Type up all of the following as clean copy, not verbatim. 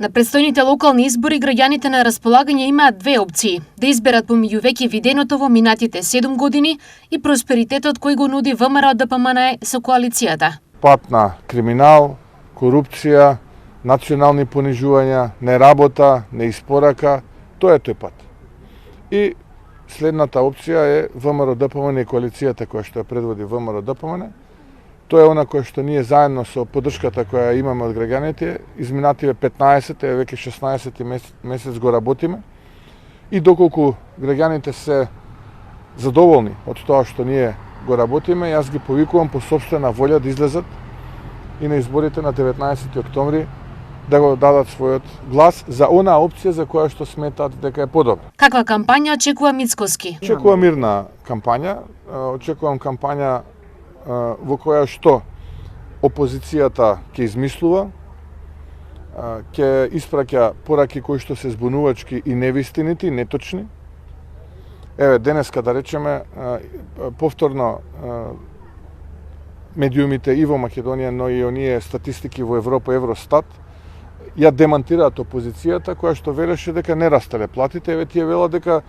На предстојните локални избори граѓаните на располагање имаат две опции: да изберат помеѓу веќе виденото во минатите 7 години и просперитетот кој го нуди ВМРО-ДПМН со коалицијата. Пат на криминал, корупција, национални понижувања, неработа, неиспорака, тоа е тој пат. И следната опција е ВМРО-ДПМН и коалицијата која што ја предводи ВМРО-ДПМН. Тоа е она кое што ние заедно со поддршката која имаме од граѓаните, изминативе 15, веќе 16 месец го работиме. И доколку граѓаните се задоволни од тоа што ние го работиме, јас ги повикувам по сопствена волја да излезат и на изборите на 19 октомври да го дадат својот глас за онаа опција за која што сметаат дека е подобра. Каква кампања очекува Мицкоски? Очекувам мирна кампања, очекувам кампања во која што опозицијата ќе измислува, ќе испраќа пораки кои што се збунувачки и невистинити, неточни. Еве, денеска да речеме, повторно медиумите и во Македонија, но и оние статистики во Европа, Евростат, ја демантираат опозицијата која што велеше дека не растеле платите. Еве, тие велат дека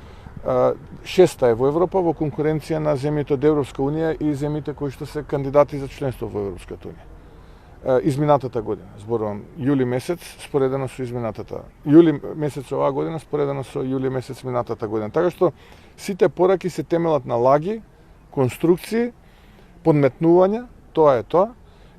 шеста е во Европа во конкуренција на земјите од Европска Унија и земјите кои што се кандидати за членство во Европската Унија. Изминатата година, зборувам јули месец, споредено со изминатата. Јули месец оваа година споредено со јули месец минатата година. Така што сите пораки се темелат на лаги, конструкции, подметнувања, тоа е тоа,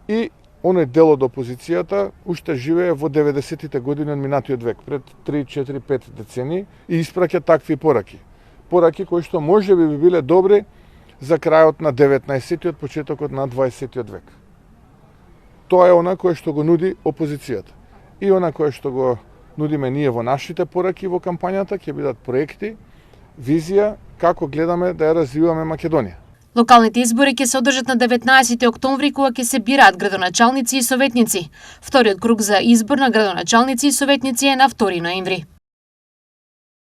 и оној дел од опозицијата уште живее во 90-тите години од минатиот век, пред 3, 4, 5 децении, и испраќа такви пораки. Пораки кои што можеби би биле добри за крајот на 19-тиот, почетокот на 20-тиот век. Тоа е она кое што го нуди опозицијата. И она кое што го нудиме ние во нашите пораки во кампањата ќе бидат проекти, визија како гледаме да ја развиваме Македонија. Локалните избори ќе се одржат на 19 октомври кога ќе се бираат градоначалници и советници. Вториот круг за избор на градоначалници и советници е на 2 ноември.